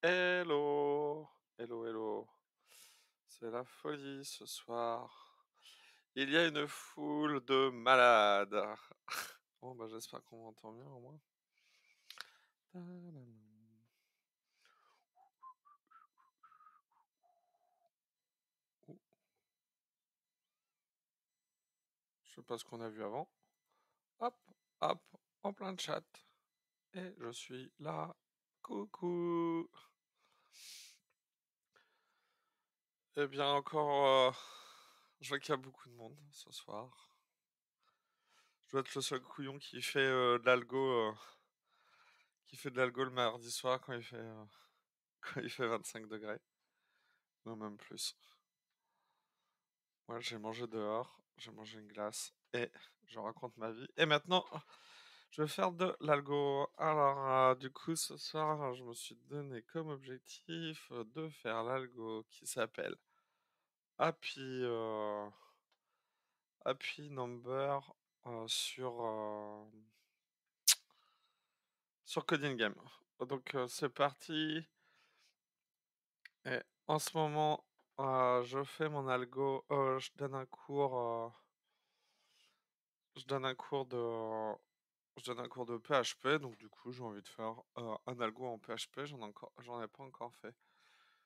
Hello, hello, hello. C'est la folie ce soir. Il y a une foule de malades. Bon, bah, j'espère qu'on m'entend bien au moins. Tadam. Ouh, je sais pas ce qu'on a vu avant. Hop, hop, en plein chat. Et je suis là. Coucou. Eh bien, encore, je vois qu'il y a beaucoup de monde ce soir. Je dois être le seul couillon qui fait de l'algo, le mardi soir quand il fait, quand il fait 25 degrés, ou même plus. Moi, j'ai mangé dehors, j'ai mangé une glace et je raconte ma vie. Et maintenant, je vais faire de l'algo. Alors, du coup, ce soir, je me suis donné comme objectif de faire l'algo qui s'appelle Happy, Happy Number sur Coding Game. Donc, c'est parti. Et en ce moment, je fais mon algo. Je donne un cours de, je donne un cours de PHP. Donc du coup, j'ai envie de faire un algo en PHP. J'en ai pas encore fait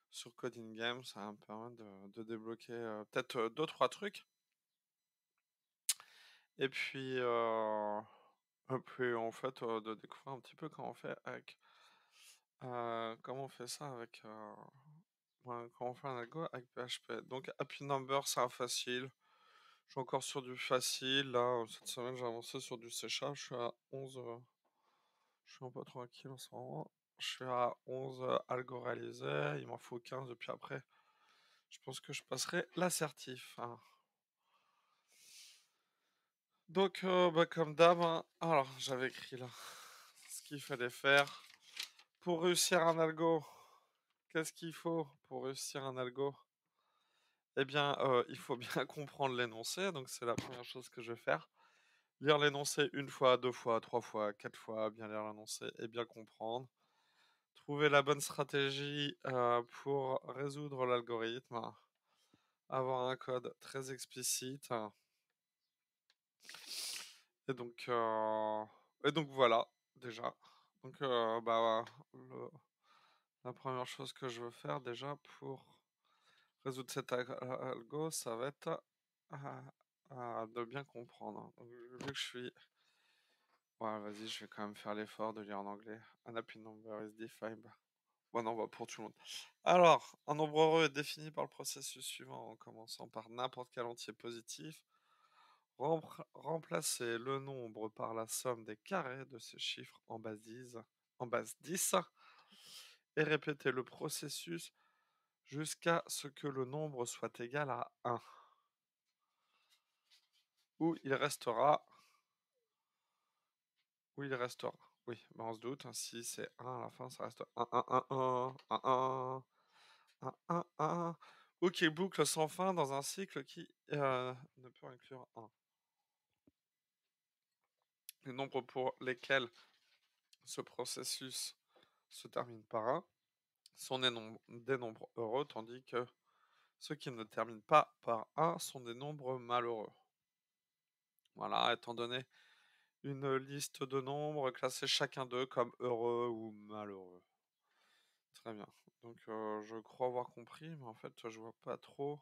sur Coding Game. Ça va me permettre de débloquer peut-être deux trois trucs. Et puis en fait, de découvrir un petit peu comment on fait avec, comment on fait ça avec, ouais, comment on fait un algo avec PHP. Donc Happy Number, c'est un facile. Je suis encore sur du facile. Là, cette semaine, j'ai avancé sur du C#. Je suis à 11. Je suis un peu tranquille en ce moment. Je suis à 11 algo réalisés. Il m'en faut 15. Et puis après, je pense que je passerai l'assertif, hein. Donc, bah, comme d'hab, hein. Alors, j'avais écrit là ce qu'il fallait faire pour réussir un algo. Qu'est-ce qu'il faut pour réussir un algo? Eh bien, il faut bien comprendre l'énoncé. Donc, c'est la première chose que je vais faire. Lire l'énoncé une fois, deux fois, trois fois, quatre fois, bien lire l'énoncé et bien comprendre. Trouver la bonne stratégie pour résoudre l'algorithme. Avoir un code très explicite. Et donc, euh, et donc voilà, déjà. Donc, bah, la première chose que je veux faire déjà pour résoudre cet algo, ça va être de bien comprendre. Donc, vu que je suis. Ouais, vas-y, je vais quand même faire l'effort de lire en anglais. An happy number is defined. Bon, non, bah, pour tout le monde. Alors, un nombre heureux est défini par le processus suivant, en commençant par n'importe quel entier positif. Remplacer le nombre par la somme des carrés de ces chiffres en base 10 et répéter le processus jusqu'à ce que le nombre soit égal à 1, où il restera, où il restera. Oui, bah on se doute, hein, si c'est 1 à la fin, ça reste 1, 1, 1, 1, 1, 1, 1, 1, ou qui boucle sans fin dans un cycle qui ne peut inclure 1. Les nombres pour lesquels ce processus se termine par 1 sont des nombres heureux, tandis que ceux qui ne terminent pas par 1 sont des nombres malheureux. Voilà, étant donné une liste de nombres, classer chacun d'eux comme heureux ou malheureux. Très bien. Donc je crois avoir compris, mais en fait je vois pas trop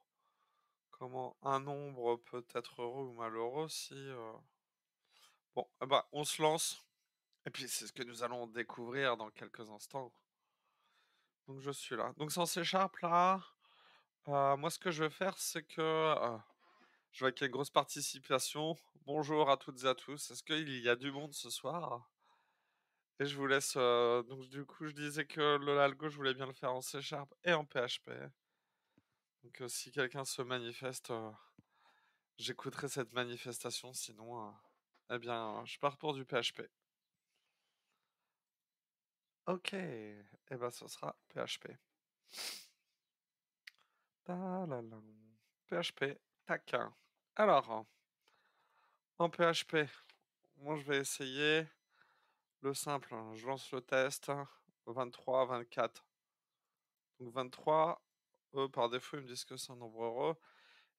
comment un nombre peut être heureux ou malheureux si... Bon, eh ben, on se lance. Et puis c'est ce que nous allons découvrir dans quelques instants. Donc je suis là. Donc sans C-Sharp là, moi ce que je vais faire c'est que je vois qu'il y a une grosse participation. Bonjour à toutes et à tous. Est-ce qu'il y a du monde ce soir? Et je vous laisse. Donc du coup je disais que l'algo je voulais bien le faire en C-Sharp et en PHP. Donc si quelqu'un se manifeste, j'écouterai cette manifestation. Sinon, eh bien je pars pour du PHP. Ok, et ben ce sera PHP. Ta-la-la. PHP, tac. Alors, en PHP, moi je vais essayer le simple, hein. Je lance le test. 23, 24. Donc 23, eux, par défaut, ils me disent que c'est un nombre heureux.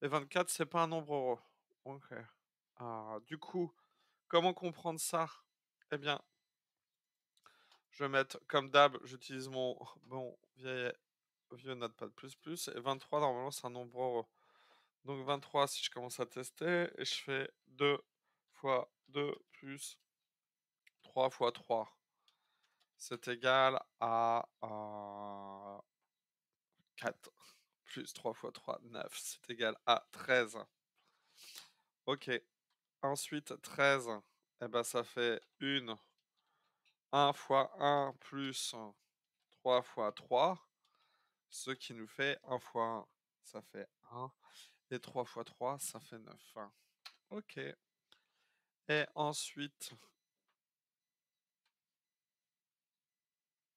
Et 24, c'est pas un nombre heureux. Ok. Du coup, comment comprendre ça? Eh bien, je vais mettre, comme d'hab, j'utilise mon bon vieux Notepad++. Et 23, normalement, c'est un nombre heureux. Donc 23, si je commence à tester, et je fais 2 fois 2 plus 3 fois 3, c'est égal à 4 plus 3 fois 3, 9, c'est égal à 13. Ok, ensuite 13, eh ben, ça fait 1 fois 1 plus 3 fois 3, ce qui nous fait 1 fois 1, ça fait 1, et 3 fois 3, ça fait 9. Ok, et ensuite...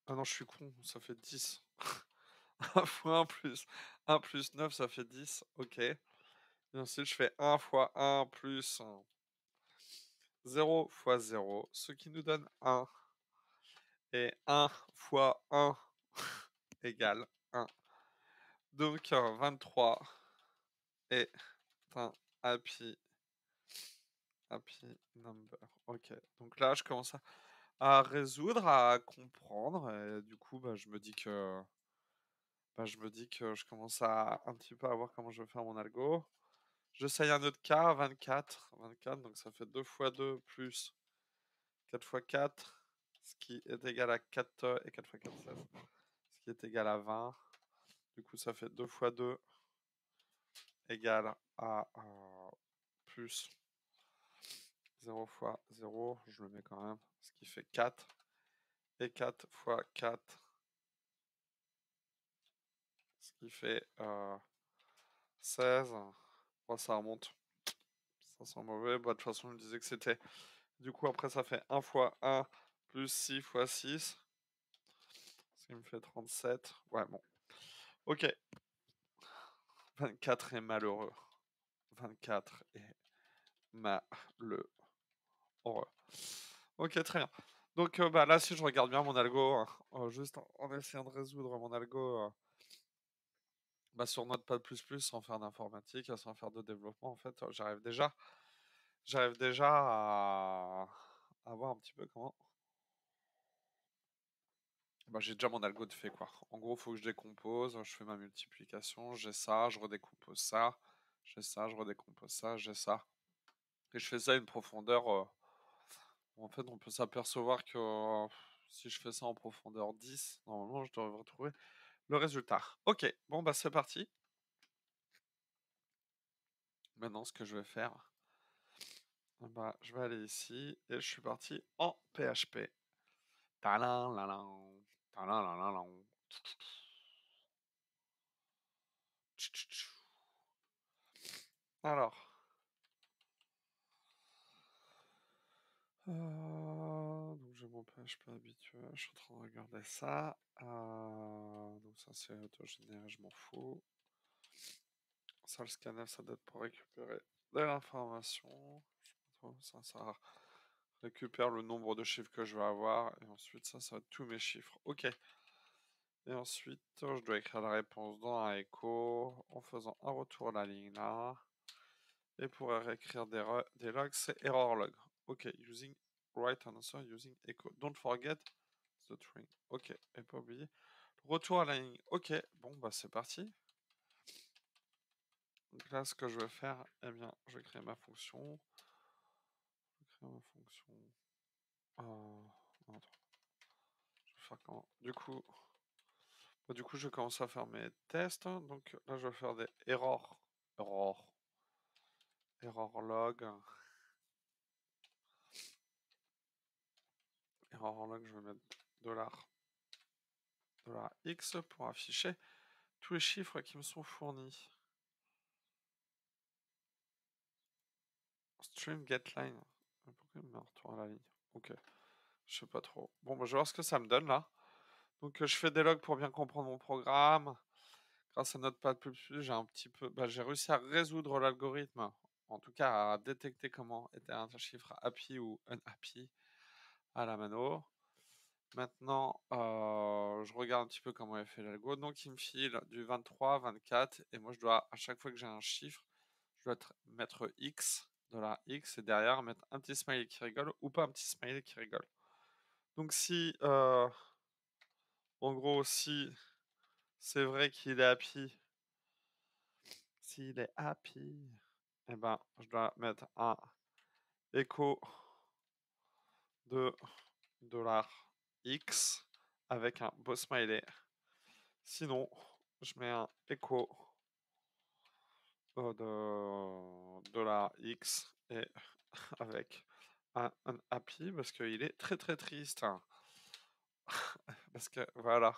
Ah non, je suis con, ça fait 10. 1 fois 1 plus 9, ça fait 10. Ok. Et ensuite, je fais 1 fois 1 plus 0 fois 0, ce qui nous donne 1. Et 1 fois 1 égale 1. Donc 23 est un happy number. Ok. Donc là, je commence à résoudre, à comprendre. Et du coup, je commence à un petit peu à voir comment je vais faire mon algo. J'essaye un autre cas, 24. 24, donc ça fait 2 fois 2 plus 4 fois 4, ce qui est égal à 4 et 4 fois 4, 16, ce qui est égal à 20. Du coup, ça fait 2 fois 2 égale à plus 0 fois 0, je le mets quand même, ce qui fait 4. Et 4 fois 4, ce qui fait 16. Bon, ça remonte. Ça sent mauvais. Bah, de toute façon, je me disais que c'était... Du coup, après, ça fait 1 fois 1 plus 6 fois 6. Ce qui me fait 37. Ouais, bon. Ok. 24 est malheureux. 24 est malheureux. Ok, très bien. Donc là, si je regarde bien mon algo, juste en essayant de résoudre mon algo sur Notepad++, sans faire d'informatique, sans faire de développement, en fait, j'arrive déjà à voir un petit peu comment... j'ai déjà mon algo de fait, quoi. En gros, il faut que je décompose, je fais ma multiplication, j'ai ça, je redécompose ça, j'ai ça, je redécompose ça, j'ai ça. Et je fais ça à une profondeur... en fait, on peut s'apercevoir que si je fais ça en profondeur 10, normalement, je devrais retrouver le résultat. Ok, bon, c'est parti. Maintenant, ce que je vais faire, je vais aller ici et je suis parti en PHP. Tadam, tadam. Alors, donc j'ai mon PHP habituel, je suis en train de regarder ça. Donc ça c'est autogénéré, je m'en fous. Ça, le scanner, ça doit être pour récupérer de l'information. Ça récupère le nombre de chiffres que je vais avoir. Et ensuite, ça va être tous mes chiffres. Ok. Et ensuite, je dois écrire la réponse dans un echo en faisant un retour à la ligne là. Et pour réécrire des logs, c'est error log. Ok, using right answer using echo. Don't forget the string. Ok, et pas oublier. Retour à la ligne. Ok, bon, c'est parti. Donc là, ce que je vais faire, eh bien, je vais créer ma fonction. Je vais créer ma fonction. Non, attends. Je vais faire comment? Du coup, je vais commencer à faire mes tests. Donc là, je vais faire des error log. Error log, je vais mettre $x pour afficher tous les chiffres qui me sont fournis. Stream getLine. Pourquoi il me retourne à la ligne? Ok, je sais pas trop. Bon, je vais voir ce que ça me donne là. Donc je fais des logs pour bien comprendre mon programme. Grâce à Notepad++, j'ai réussi à résoudre l'algorithme, en tout cas à détecter comment était un chiffre happy ou unhappy à la mano. Maintenant, je regarde un petit peu comment est fait l'algo. Donc il me file du 23, 24 et moi je dois, à chaque fois que j'ai un chiffre, je dois mettre X, $X et derrière mettre un petit smiley qui rigole ou pas un petit smiley qui rigole. Donc si, en gros, si c'est vrai qu'il est happy, s'il est happy, eh ben, je dois mettre un écho de $X avec un beau smiley. Sinon, je mets un écho de $X et avec un happy parce qu'il est très très triste. Hein. Parce que voilà.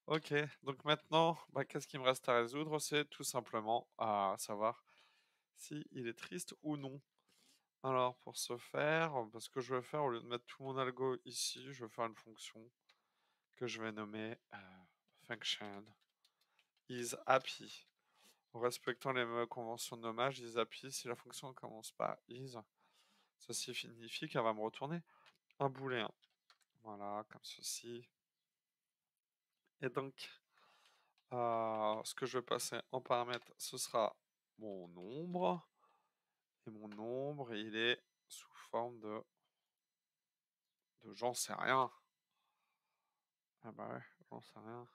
Ok, donc maintenant, bah, qu'est-ce qu'il me reste à résoudre? C'est tout simplement à savoir si il est triste ou non. Alors pour ce faire, ce que je vais faire, au lieu de mettre tout mon algo ici, je vais faire une fonction que je vais nommer function isHappy. En respectant les conventions de nommage, isHappy, si la fonction ne commence pas is, ceci signifie qu'elle va me retourner un booléen. Voilà, comme ceci. Et donc, ce que je vais passer en paramètre, ce sera mon nombre. Et mon nombre, il est sous forme de j'en sais rien. Ah bah ouais, j'en sais rien.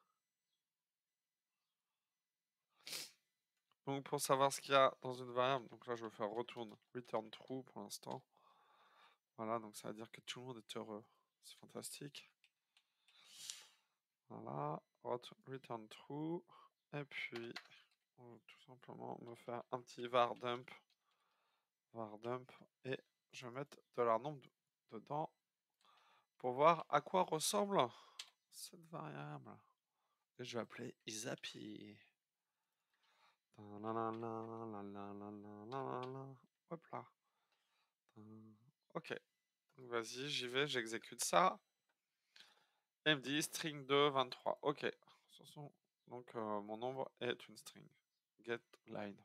Donc pour savoir ce qu'il y a dans une variable, donc là je vais faire return true pour l'instant. Voilà, donc ça veut dire que tout le monde est heureux. C'est fantastique. Voilà, return true. Et puis, on va tout simplement me faire un petit var dump. Et je vais mettre $nombre dedans pour voir à quoi ressemble cette variable. Et je vais appeler isHappy. Hop là. Ok. Donc vas-y, j'y vais, j'exécute ça. Et il me dit string de 23. Ok. Donc mon nombre est une string. Get line.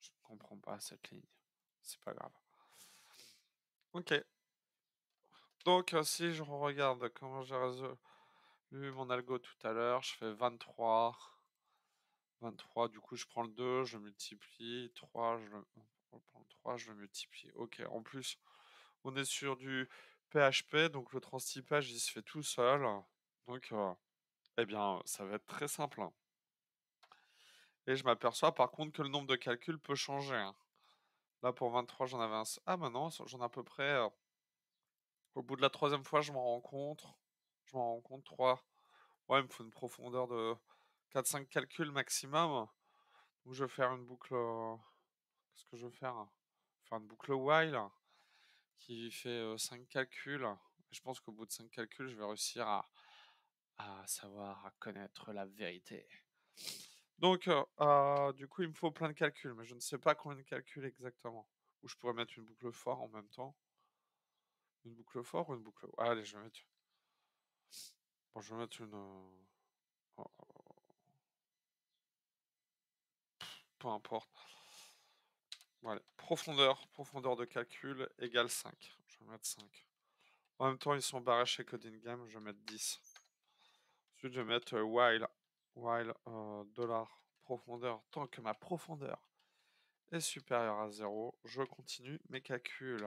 Je ne comprends pas cette ligne. C'est pas grave. Ok. Donc si je regarde comment j'ai résolu mon algo tout à l'heure, je fais 23. 23, du coup je prends le 2, je multiplie, 3, je prends le 3, je le multiplie. Ok, en plus, on est sur du PHP, donc le transtypage il se fait tout seul. Donc, eh bien, ça va être très simple. Hein. Et je m'aperçois par contre que le nombre de calculs peut changer. Hein. Là pour 23, j'en avais un. Ah, maintenant, j'en ai à peu près. Au bout de la troisième fois, je m'en rends compte. Je m'en rends compte 3. Ouais, il me faut une profondeur de 4-5 calculs maximum. Donc je vais faire une boucle. Qu'est-ce que je vais faire? Faire une boucle while qui fait 5 calculs. Je pense qu'au bout de 5 calculs, je vais réussir à savoir, à connaître la vérité. Donc, du coup, il me faut plein de calculs, mais je ne sais pas combien de calculs exactement. Ou je pourrais mettre une boucle for en même temps. Une boucle for ou une boucle... Ah, allez, je vais mettre... Bon, je vais mettre une... oh, peu importe. Voilà. Profondeur de calcul égale 5. Je vais mettre 5. En même temps, ils sont barrés chez Coding Game, je vais mettre 10. Ensuite, je vais mettre while $profondeur. Tant que ma profondeur est supérieure à 0, je continue mes calculs.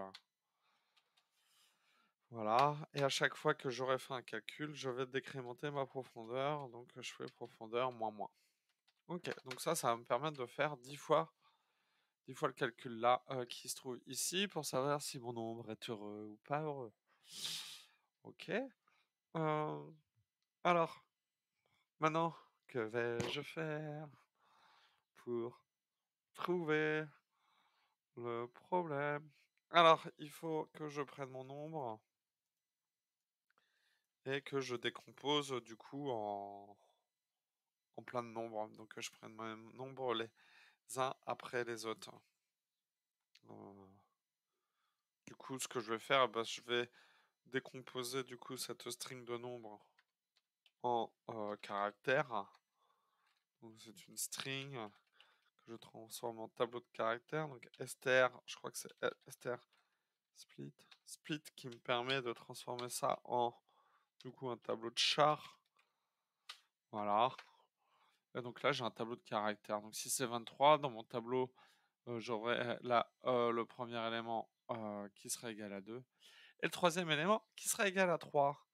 Voilà, et à chaque fois que j'aurai fait un calcul, je vais décrémenter ma profondeur, donc je fais profondeur moins moins. Ok, donc ça va me permettre de faire 10 fois le calcul là qui se trouve ici pour savoir si mon nombre est heureux ou pas heureux. Ok, alors, maintenant, que vais-je faire pour trouver le problème? Alors, il faut que je prenne mon nombre et que je décompose du coup en plein de nombres. Donc je prenne mon nombre les uns après les autres. Du coup, ce que je vais faire, je vais décomposer du coup cette string de nombres en caractères. Donc c'est une string que je transforme en tableau de caractères. Donc str, je crois que c'est str split qui me permet de transformer ça en, du coup, un tableau de char. Voilà. Et donc là, j'ai un tableau de caractères. Donc si c'est 23, dans mon tableau, j'aurai là le premier élément qui sera égal à 2 et le troisième élément qui sera égal à 3.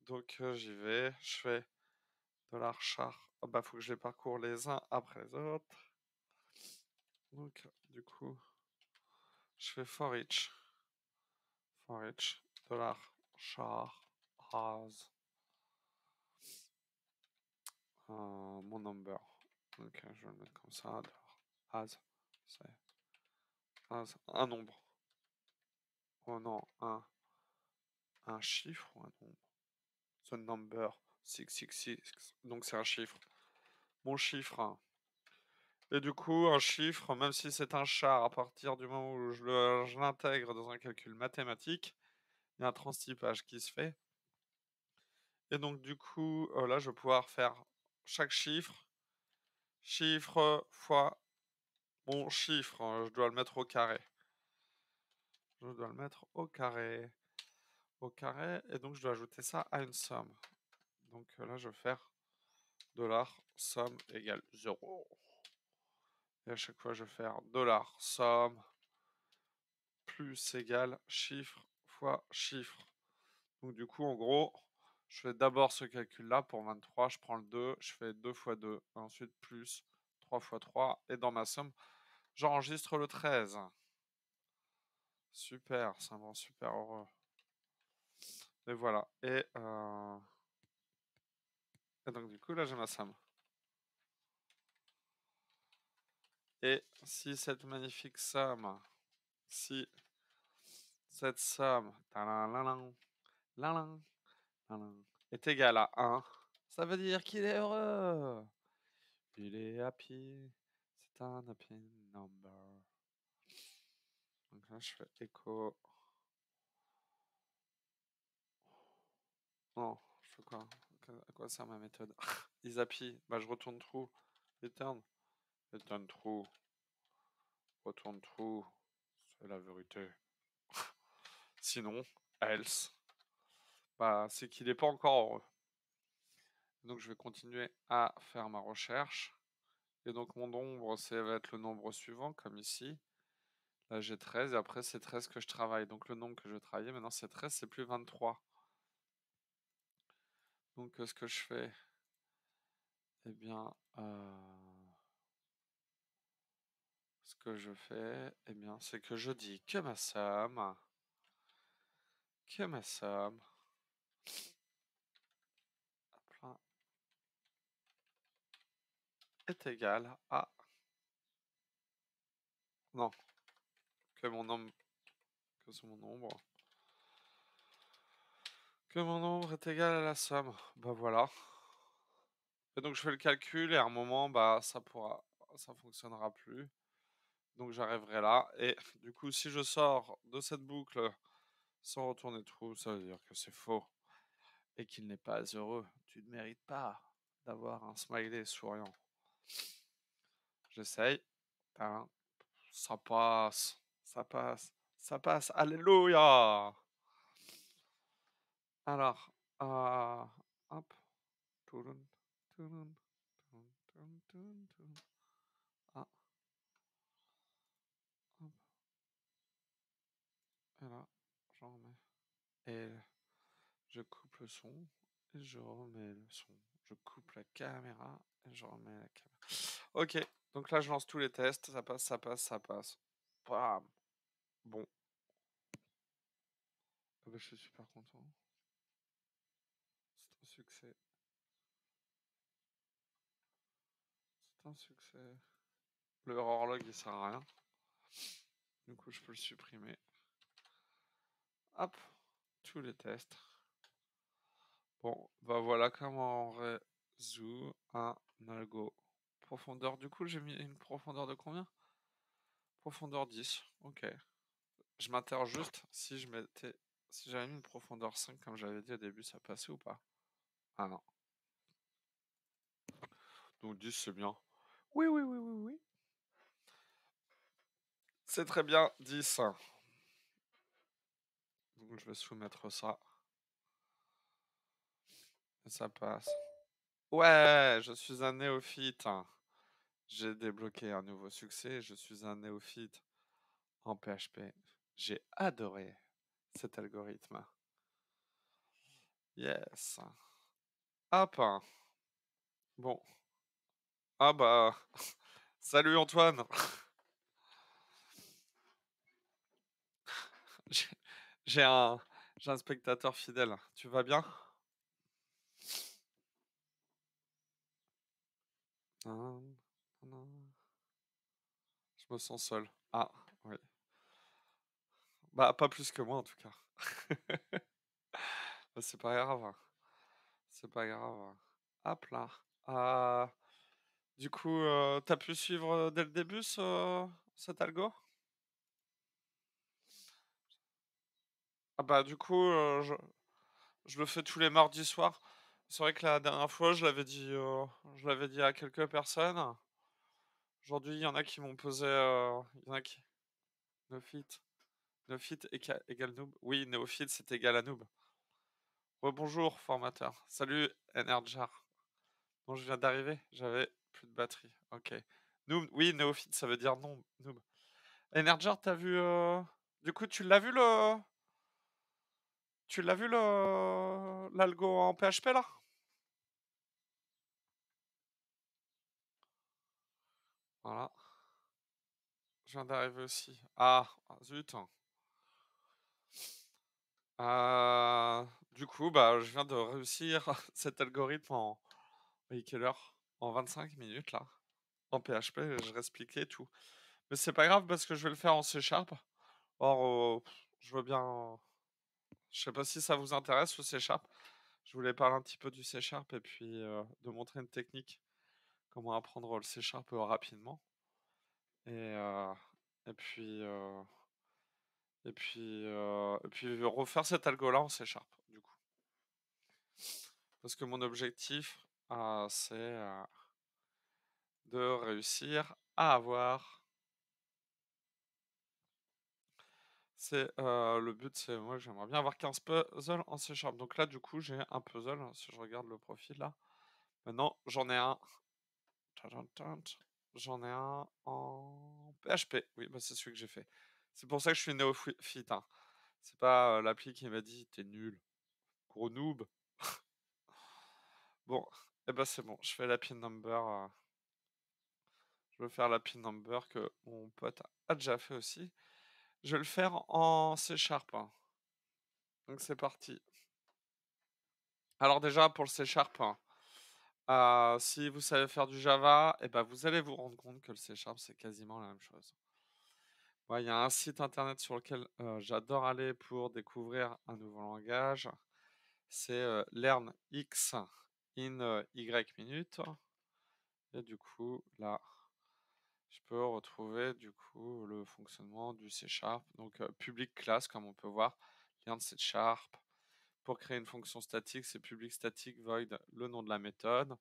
Donc j'y vais, je fais $char. Ah bah, faut que je les parcours les uns après les autres. Donc du coup, je fais for each $char has mon number. Donc je vais le mettre comme ça. Has, c'est un nombre. Oh non, un chiffre ou un nombre. The number 666. Donc c'est un chiffre. Mon chiffre. Et du coup, un chiffre, même si c'est un char, à partir du moment où je l'intègre dans un calcul mathématique, il y a un transtypage qui se fait. Et donc du coup, là, je vais pouvoir faire chaque chiffre fois mon chiffre. Je dois le mettre au carré. Je dois le mettre au carré. Au carré. Et donc, je dois ajouter ça à une somme. Donc là, je vais faire $somme égale 0. Et à chaque fois, je vais faire $somme plus égale chiffre fois chiffre. Donc du coup, en gros, je fais d'abord ce calcul-là pour 23. Je prends le 2, je fais 2 fois 2. Ensuite, plus 3 fois 3. Et dans ma somme, j'enregistre le 13. Super, ça me rend super heureux. Et voilà. Et donc du coup, là, j'ai ma somme. Et si cette magnifique somme, si cette somme est égale à 1, ça veut dire qu'il est heureux. Il est happy. C'est un happy number. Donc là, je fais echo. Non, je fais quoi? À quoi sert ma méthode? Is happy. Bah, je retourne true. Return. Return true. Retourne true. C'est la vérité. Sinon, else. Bah, c'est qu'il n'est pas encore heureux. Donc, je vais continuer à faire ma recherche. Et donc, mon nombre, ça va être le nombre suivant, comme ici. Là, j'ai 13. Et après, c'est 13 que je travaille. Donc, le nombre que je travaillais, maintenant, c'est 13, c'est plus 23. Donc, ce que je fais, eh bien, ce que je fais, eh bien, c'est que je dis que ma somme hop là, est égale à... Non, que mon nombre, que c'est mon nombre, que mon nombre est égal à la somme. Bah voilà. Et donc je fais le calcul et à un moment, bah ça fonctionnera plus. Donc j'arriverai là et du coup, si je sors de cette boucle sans retourner true, ça veut dire que c'est faux et qu'il n'est pas heureux. Tu ne mérites pas d'avoir un smiley souriant. J'essaye. Tadam. Ça passe. Ça passe. Ça passe. Alléluia. Alors, hop. Touloun, touloun, touloun, touloun, touloun, touloun. Ah, hop. Et là, j'en remets. Et je coupe le son. Et je remets le son. Je coupe la caméra. Et je remets la caméra. Ok. Donc là, je lance tous les tests. Ça passe, ça passe, ça passe. Bam. Bon. Ah bah, je suis super content. C'est un succès. C'est un succès. Le horloge, il sert à rien. Du coup, je peux le supprimer. Hop. Tous les tests. Bon, bah voilà comment on résout un algo. Profondeur, du coup, j'ai mis une profondeur de combien? Profondeur 10, ok. Je m'interroge juste si j'avais mis une profondeur 5 comme j'avais dit au début, ça passait ou pas? Ah non. Donc 10 c'est bien. Oui, oui, oui, oui, oui. C'est très bien, 10. Donc je vais soumettre ça. Et ça passe. Ouais, je suis un néophyte. J'ai débloqué un nouveau succès. Je suis un néophyte en PHP. J'ai adoré cet algorithme. Yes. Hop. Bon. Ah bah. Salut Antoine. J'ai j'ai un, j'ai un spectateur fidèle. Tu vas bien? Nan, nan. Je me sens seul. Ah, oui. Bah, pas plus que moi en tout cas. Bah, c'est pas grave. C'est pas grave. Hop là. Ah, du coup, t'as pu suivre dès le début cet algo? Ah bah du coup, je le fais tous les mardis soirs. C'est vrai que la dernière fois, je l'avais dit à quelques personnes. Aujourd'hui, il y en a qui m'ont posé, il y en a qui néophyte. Néophyte égale noob. Oui, néophyte, c'est égal à noob. Rebonjour, formateur. Salut, Energar. Bon, je viens d'arriver, j'avais plus de batterie. Ok. Noob, oui, néophyte, ça veut dire non, noob. Energar, t'as vu. Du coup, tu l'as vu le. Tu l'as vu l'algo en PHP là? Voilà. Je viens d'arriver aussi. Ah, zut. Du coup, bah, je viens de réussir cet algorithme en. Oui, quelle heure? En 25 minutes là. En PHP, je réexpliquais tout. Mais c'est pas grave parce que je vais le faire en C Sharp. Or, je veux bien. Je sais pas si ça vous intéresse le C Sharp. Je voulais parler un petit peu du C Sharp et puis de montrer une technique, comment apprendre le C Sharp rapidement. Et, euh, et puis, euh, et puis refaire cet algo-là en C Sharp, du coup. Parce que mon objectif, c'est de réussir à avoir. Le but, c'est moi, j'aimerais bien avoir 15 puzzles en C Sharp. Donc là, du coup, j'ai un puzzle. Si je regarde le profil là, maintenant, j'en ai un. J'en ai un en PHP. Oui, bah, c'est celui que j'ai fait. C'est pour ça que je suis néophyte, hein. C'est pas l'appli qui m'a dit t'es nul, gros noob. Bon, et bah c'est bon. Je fais la pin number. Je veux faire la pin number que mon pote a déjà fait aussi. Je vais le faire en C Sharp, hein. Donc c'est parti. Alors déjà pour le C Sharp, hein, si vous savez faire du Java, et ben vous allez vous rendre compte que le C Sharp c'est quasiment la même chose. Ouais, il y a un site internet sur lequel j'adore aller pour découvrir un nouveau langage. C'est LearnX in Y minutes. Et du coup, là, je peux retrouver du coup le fonctionnement du C Sharp. Donc, public class, comme on peut voir, Learn C Sharp. Pour créer une fonction statique, c'est public static void, le nom de la méthode.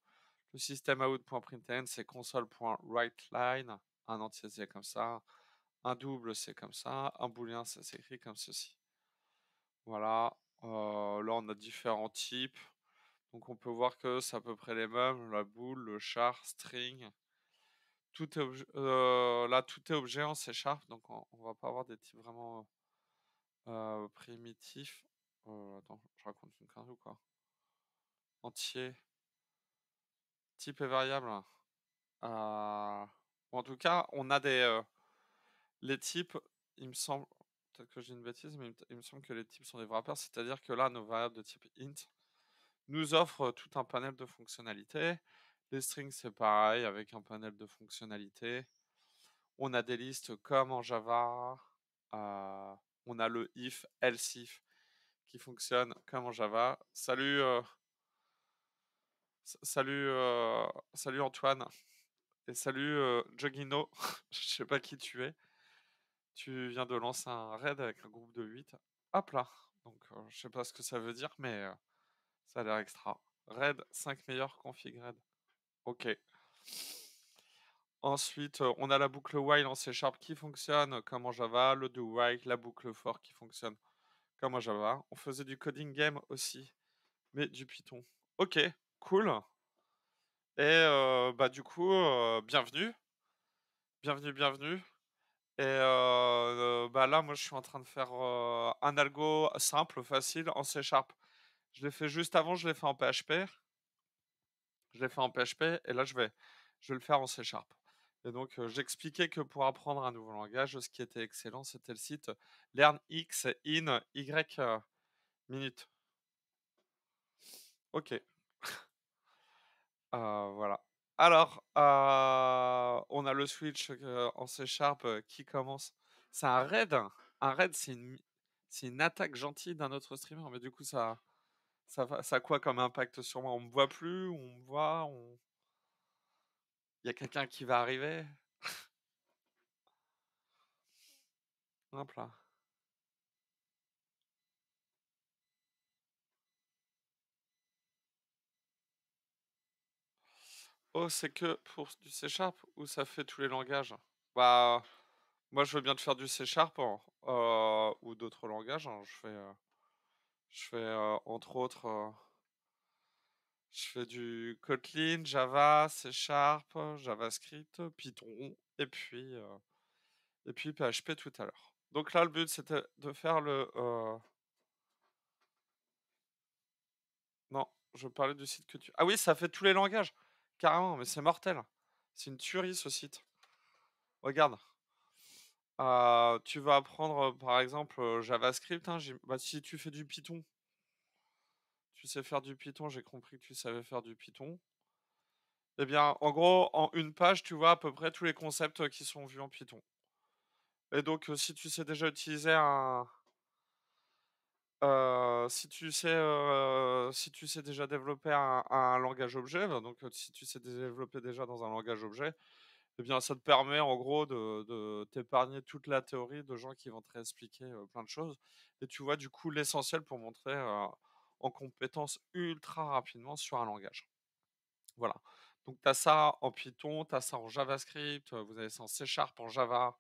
Le système out.println, c'est console.writeLine. Un entier, c'est comme ça. Un double, c'est comme ça. Un booléen, ça s'écrit comme ceci. Voilà. Là, on a différents types. Donc, on peut voir que c'est à peu près les mêmes. La boole, le char, string. Tout est là, tout est objet en C Sharp. Donc, on va pas avoir des types vraiment primitifs. Attends, je raconte une connerie ou quoi? Entier. Type et variable. En tout cas, on a les types, il me semble, peut-être que j'ai une bêtise, mais il me semble que les types sont des wrappers, c'est-à-dire que là, nos variables de type int nous offrent tout un panel de fonctionnalités. Les strings, c'est pareil, avec un panel de fonctionnalités. On a des listes comme en Java. On a le if, else if, qui fonctionne comme en Java. Salut Antoine. Et salut Jogino, je sais pas qui tu es. Tu viens de lancer un raid avec un groupe de 8. Hop là. Donc je sais pas ce que ça veut dire, mais ça a l'air extra. Raid 5 meilleurs config raid. Ok. Ensuite, on a la boucle while en C Sharp qui fonctionne comme en Java, le do while, la boucle for qui fonctionne comme en Java. On faisait du coding game aussi, mais du Python. OK, cool et bah, du coup, bienvenue, bienvenue, bienvenue et bah, là, moi, je suis en train de faire, un algo simple, facile en C#. Je l'ai fait juste avant, je l'ai fait en PHP. Je l'ai fait en PHP et là, je vais le faire en C# et donc j'expliquais que pour apprendre un nouveau langage, ce qui était excellent, c'était le site LearnX in Y, minutes. OK, voilà. Alors, on a le switch, en C# qui commence. C'est un raid? Un raid, c'est une attaque gentille d'un autre streamer, mais du coup, ça a quoi comme impact sur moi? On me voit plus? On me voit? Il y a quelqu'un qui va arriver? Hop là. Oh, c'est que pour du C# ou ça fait tous les langages? Bah, moi, je veux bien te faire du C# hein, ou d'autres langages, hein. Entre autres, je fais du Kotlin, Java, C#, JavaScript, Python et puis PHP tout à l'heure. Donc là, le but, c'était de faire non, je parlais du site que tu ah oui, ça fait tous les langages! Carrément, mais c'est mortel. C'est une tuerie ce site. Regarde. Tu vas apprendre, par exemple, JavaScript, hein, bah, si tu fais du Python, tu sais faire du Python, j'ai compris que tu savais faire du Python. Eh bien, en gros, en une page, tu vois à peu près tous les concepts, qui sont vus en Python et donc si tu sais déjà utiliser si tu sais déjà développer un langage objet, bah, donc si tu sais développer déjà dans un langage objet, eh bien, ça te permet en gros de t'épargner toute la théorie de gens qui vont te réexpliquer, plein de choses et tu vois du coup l'essentiel pour monter, en compétence ultra rapidement sur un langage. Voilà. Donc tu as ça en Python, tu as ça en JavaScript, vous avez ça en C# en Java.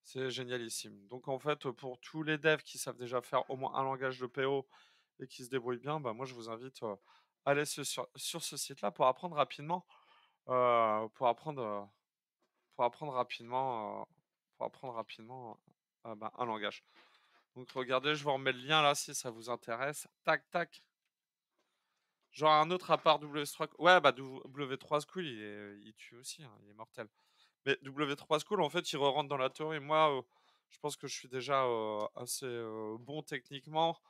C'est génialissime. Donc en fait, pour tous les devs qui savent déjà faire au moins un langage de PO et qui se débrouillent bien, bah, moi je vous invite, à aller sur ce site-là pour apprendre, pour apprendre rapidement, bah, un langage. Donc regardez, je vous remets le lien là si ça vous intéresse. Tac, tac. Genre un autre à part W3 ouais, bah, W3 School, il tue aussi, hein, il est mortel. Mais W3 School, en fait, il re-rentre dans la théorie. Moi, je pense que je suis déjà, assez, bon techniquement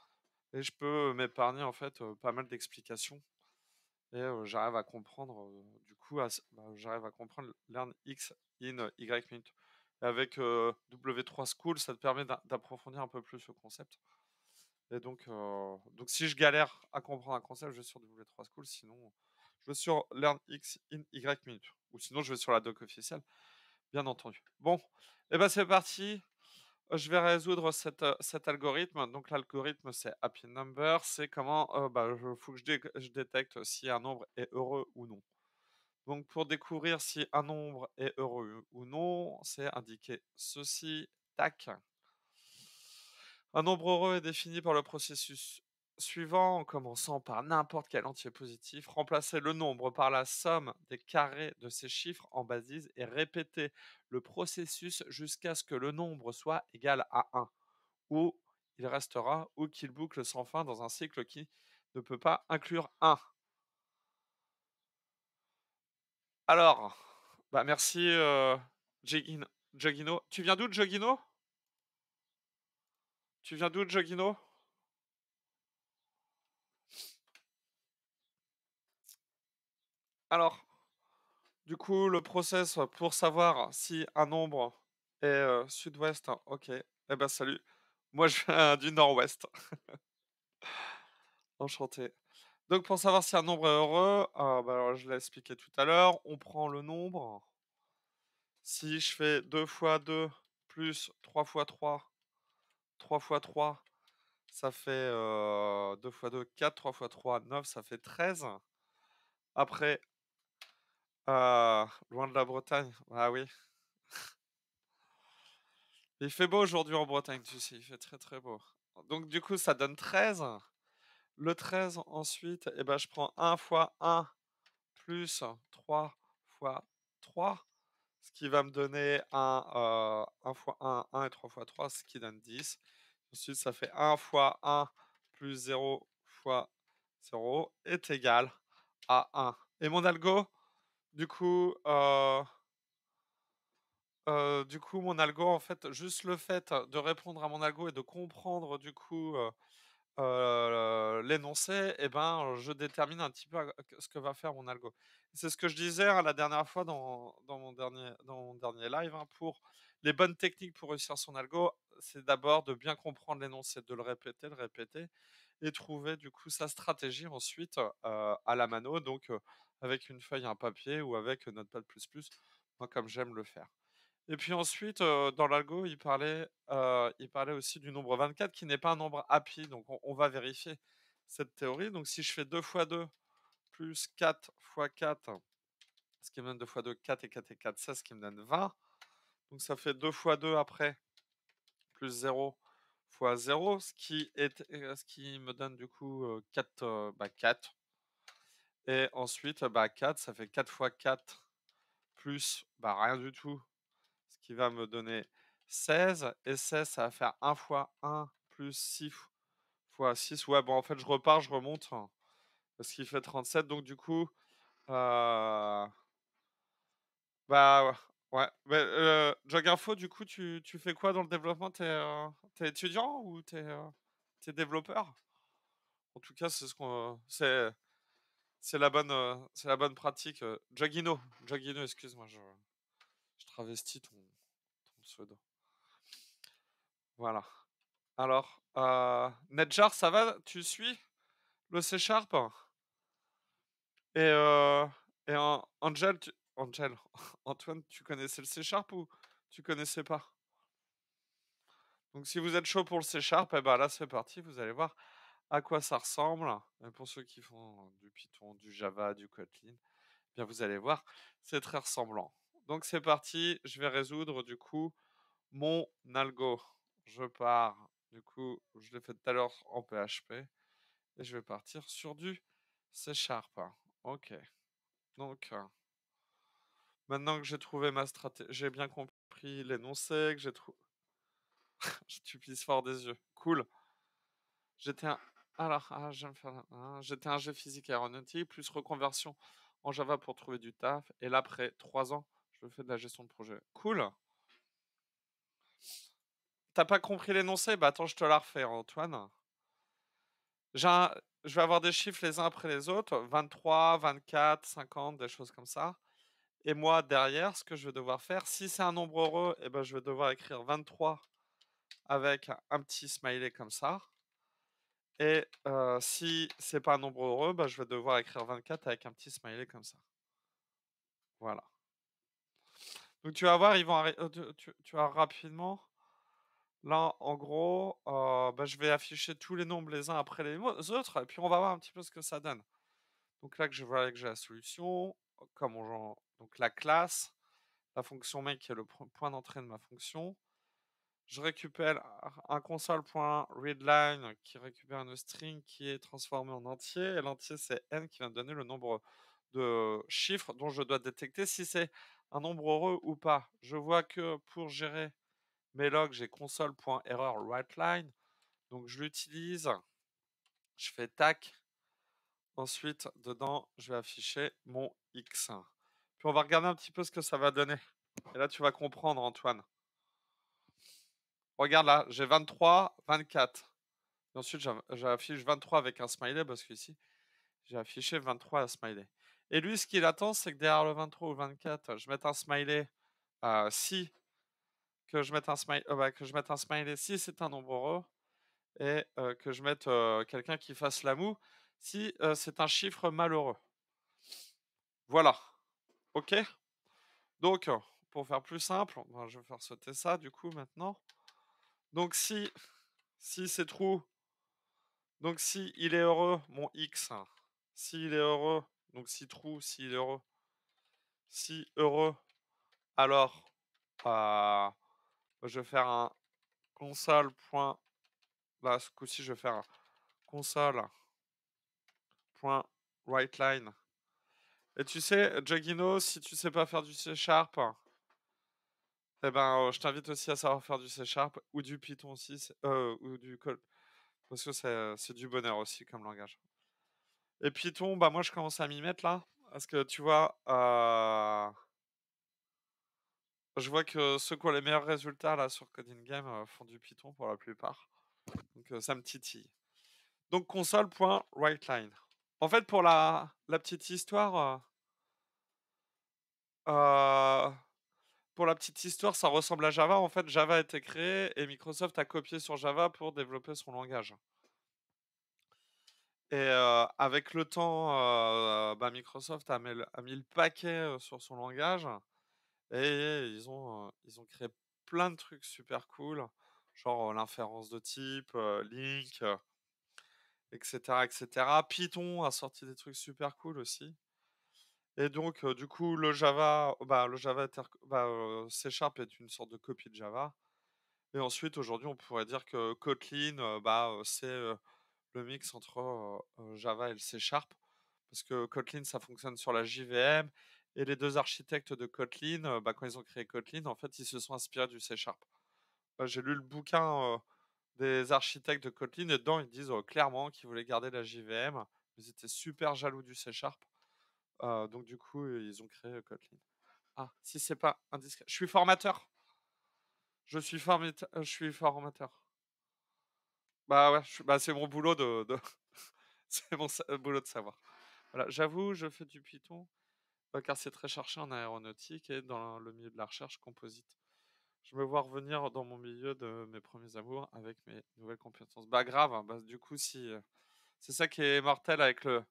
et je peux m'épargner, en fait, pas mal d'explications et j'arrive à comprendre, du coup, j'arrive à comprendre Learn X in Y minutes. Avec, W3 School, ça te permet d'approfondir un peu plus le concept et donc si je galère à comprendre un concept, je vais sur W3 School, sinon je vais sur Learn X in Y minutes ou sinon je vais sur la doc officielle, bien entendu. Bon et ben c'est parti, je vais résoudre cet algorithme. Donc l'algorithme, c'est Happy Number, c'est comment, bah, je faut que je détecte si un nombre est heureux ou non. Donc pour découvrir si un nombre est heureux ou non, c'est indiquer ceci, tac. Un nombre heureux est défini par le processus suivant, en commençant par n'importe quel entier positif. Remplacer le nombre par la somme des carrés de ces chiffres en basises et répéter le processus jusqu'à ce que le nombre soit égal à 1, ou il restera, ou qu'il boucle sans fin dans un cycle qui ne peut pas inclure 1. Alors, bah merci Jogino. Tu viens d'où, Jogino? Tu viens d'où, Jogino? Alors, du coup, le process pour savoir si un nombre est sud-ouest, hein, ok. Eh ben salut. Moi, je viens du nord-ouest. Enchanté. Donc, pour savoir si un nombre est heureux, bah, alors, je l'ai expliqué tout à l'heure, on prend le nombre. Si je fais 2 fois 2 plus 3 fois 3, 3 fois 3, ça fait 2 fois 2, 4, 3 fois 3, 9, ça fait 13. Après, loin de la Bretagne, ah oui. Il fait beau aujourd'hui en Bretagne, tu sais, il fait très très beau. Donc du coup, ça donne 13. Le 13 ensuite, et ben, je prends 1 fois 1 plus 3 fois 3, ce qui va me donner 1 fois 1 et 3 fois 3, ce qui donne 10. Ensuite, ça fait 1 fois 1 plus 0 fois 0 est égal à 1. Et mon algo, du coup, mon algo, en fait, juste le fait de répondre à mon algo et de comprendre, du coup, l'énoncé, et ben, je détermine un petit peu ce que va faire mon algo. C'est ce que je disais, hein, la dernière fois dans mon dernier live, hein, pour les bonnes techniques pour réussir son algo, c'est d'abord de bien comprendre l'énoncé, de le répéter et trouver du coup sa stratégie ensuite, à la mano, donc avec une feuille, un papier ou avec Notepad++, moi comme j'aime le faire. Et puis ensuite, dans l'algo, il parlait aussi du nombre 24 qui n'est pas un nombre happy, donc on va vérifier cette théorie. Donc si je fais 2 fois 2 plus 4 fois 4, ce qui me donne 2 fois 2, 4 et 4 et 4, 16, ce qui me donne 20. Donc ça fait 2 fois 2 après, plus 0 fois 0, ce qui me donne du coup 4, 4. Et ensuite, 4, ça fait 4 fois 4 plus rien du tout, ce qui va me donner 16. Et 16, ça va faire 1 fois 1 plus 6 fois 6. Ouais, bon, en fait, je repars, je remonte, hein, ce qui fait 37. Donc, du coup, bah ouais. Mais, Jog Info, du coup, tu fais quoi dans le développement? T'es étudiant ou t'es développeur? En tout cas, c'est la bonne pratique. Jogino, excuse-moi, je travestis ton pseudo. Voilà. Alors, Netjar, ça va? Tu suis le C Sharp? Et, Angel, Antoine, tu connaissais le C Sharp ou tu connaissais pas? Donc, si vous êtes chaud pour le C Sharp, eh ben là, c'est parti. Vous allez voir à quoi ça ressemble. Et pour ceux qui font du Python, du Java, du Kotlin, eh bien, vous allez voir, c'est très ressemblant. Donc, c'est parti. Je vais résoudre, du coup, mon algo. Je pars, du coup, je l'ai fait tout à l'heure en PHP. Et je vais partir sur du C Sharp. Ok. Donc, maintenant que j'ai trouvé ma stratégie, j'ai bien compris l'énoncé, que j'ai trouvé. Tu pisses fort des yeux. Cool. J'étais un. Alors, je vais me faire. J'étais un G physique et aéronautique, plus reconversion en Java pour trouver du taf. Et là, après 3 ans, je fais de la gestion de projet. Cool. T'as pas compris l'énoncé? Bah attends, je te la refais, Antoine. Je vais avoir des chiffres les uns après les autres, 23, 24, 50, des choses comme ça. Et moi, derrière, ce que je vais devoir faire, si c'est un nombre heureux, eh ben, je vais devoir écrire 23 avec un petit smiley comme ça. Et si c'est pas un nombre heureux, bah, je vais devoir écrire 24 avec un petit smiley comme ça. Voilà. Donc tu vas voir, ils vont tu vas rapidement. Là, en gros, je vais afficher tous les nombres les uns après les autres, et puis on va voir un petit peu ce que ça donne. Donc là, je vois que j'ai la solution, donc la classe, la fonction main qui est le point d'entrée de ma fonction. Je récupère un console.readline qui récupère une string qui est transformée en entier. Et l'entier, c'est n qui va me donner le nombre de chiffres dont je dois détecter si c'est un nombre heureux ou pas. Je vois que pour gérer mes logs, j'ai console.errorWriteLine. Donc je l'utilise, je fais tac. Ensuite, dedans, je vais afficher mon X. Puis on va regarder un petit peu ce que ça va donner. Et là, tu vas comprendre, Antoine. Regarde là, j'ai 23, 24. Et ensuite, j'affiche 23 avec un smiley parce qu'ici, j'ai affiché 23 à smiley. Et lui, ce qu'il attend, c'est que derrière le 23 ou le 24, je mette un smiley si, que je mette un smiley si c'est un nombre heureux, et que je mette quelqu'un qui fasse la moue si c'est un chiffre malheureux. Voilà. OK? Donc, pour faire plus simple, je vais faire sauter ça du coup maintenant. Donc, si c'est true, donc si il est heureux, mon X, s'il est heureux, donc si true, s'il est heureux, si heureux, alors je vais faire un console.error Là, ce coup-ci, je vais faire console.writeline. Et tu sais, Jagino, si tu sais pas faire du C Sharp, eh ben, je t'invite aussi à savoir faire du C Sharp ou du Python aussi, ou du code, parce que c'est du bonheur aussi comme langage. Et Python, bah moi je commence à m'y mettre là, parce que tu vois, je vois que ceux qui ont les meilleurs résultats là sur Coding Game font du Python pour la plupart, donc ça me titille. Donc console.writeline. En fait, pour la petite histoire, euh, pour la petite histoire, ça ressemble à Java. En fait, Java a été créé et Microsoft a copié sur Java pour développer son langage. Et avec le temps, bah, Microsoft a mis le paquet sur son langage et ils ont créé plein de trucs super cool, genre l'inférence de type, Link, etc., etc. Python a sorti des trucs super cool aussi. Et donc, du coup, le Java C# est une sorte de copie de Java. Et ensuite, aujourd'hui, on pourrait dire que Kotlin, c'est le mix entre Java et le C Sharp. Parce que Kotlin, ça fonctionne sur la JVM. Et les deux architectes de Kotlin, quand ils ont créé Kotlin, en fait, ils se sont inspirés du C Sharp. J'ai lu le bouquin des architectes de Kotlin et dedans, ils disent clairement qu'ils voulaient garder la JVM. Ils étaient super jaloux du C Sharp. Donc, du coup, ils ont créé Kotlin. Ah, si c'est pas indiscret. Je suis formateur. Je suis formateur. Bah ouais, c'est mon boulot c'est mon boulot de savoir. Voilà, j'avoue, je fais du Python car c'est très cherché en aéronautique et dans le milieu de la recherche composite. Je me vois revenir dans mon milieu de mes premiers amours avec mes nouvelles compétences. Bah grave, hein, bah, du coup, si c'est ça qui est mortel avec le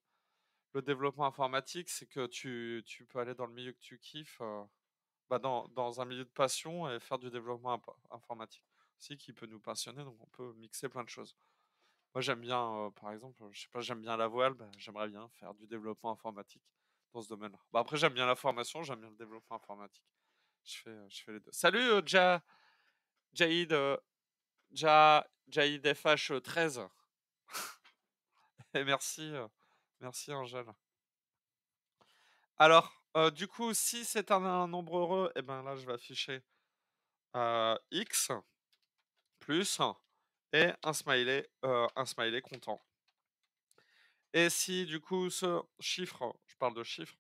développement informatique, c'est que tu peux aller dans le milieu que tu kiffes, dans un milieu de passion et faire du développement informatique aussi qui peut nous passionner, donc on peut mixer plein de choses. Moi, j'aime bien, par exemple, je sais pas, j'aime bien la voile, bah, j'aimerais bien faire du développement informatique dans ce domaine-là. Bah, après, j'aime bien la formation, j'aime bien le développement informatique. Je fais les deux. Salut, Jaïd, Jaïd FH13. Et merci Angèle. Alors, du coup, si c'est un nombre heureux, et ben là, je vais afficher X plus et un smiley content. Et si du coup ce chiffre, je parle de chiffre,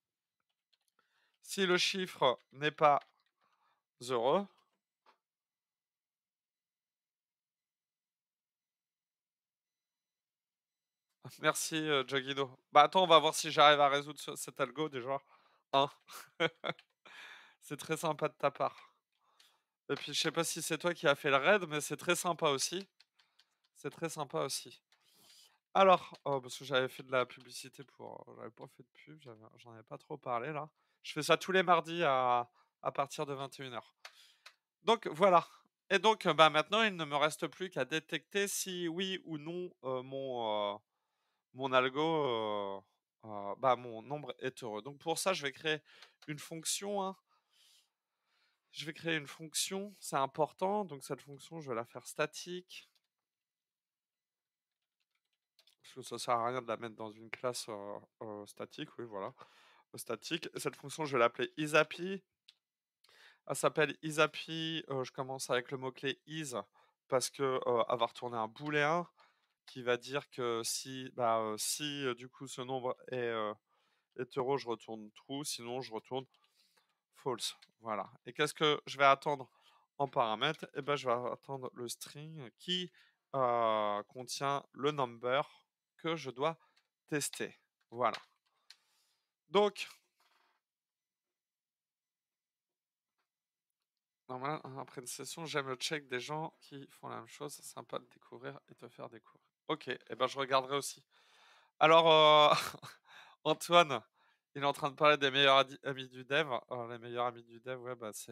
si le chiffre n'est pas heureux, merci Jagido. Bah attends, on va voir si j'arrive à résoudre cet algo déjà. Hein. C'est très sympa de ta part. Et puis je sais pas si c'est toi qui as fait le raid, mais c'est très sympa aussi. C'est très sympa aussi. Alors, parce que j'avais fait de la publicité j'avais pas fait de pub, j'en avais pas trop parlé là. Je fais ça tous les mardis à partir de 21h. Donc voilà. Et donc, maintenant, il ne me reste plus qu'à détecter si oui ou non mon algo, mon nombre est heureux. Donc pour ça, je vais créer une fonction, hein. Je vais créer une fonction, c'est important. Donc cette fonction, je vais la faire statique. Parce que ça sert à rien de la mettre dans une classe statique, oui, voilà. Statique. Et cette fonction, je vais l'appeler isAPI. Elle s'appelle isAPI. Je commence avec le mot-clé is parce que elle va retourner un booléen qui va dire que si du coup ce nombre est heureux, je retourne true, sinon je retourne false. Voilà. Et qu'est-ce que je vais attendre en paramètre? Eh ben, je vais attendre le string qui contient le number que je dois tester. Voilà. Donc, normalement, après une session, j'aime le check des gens qui font la même chose. C'est sympa de découvrir et te faire découvrir. Ok, et ben je regarderai aussi. Alors, Antoine, il est en train de parler des meilleurs amis du dev. Les meilleurs amis du dev, ouais, c'est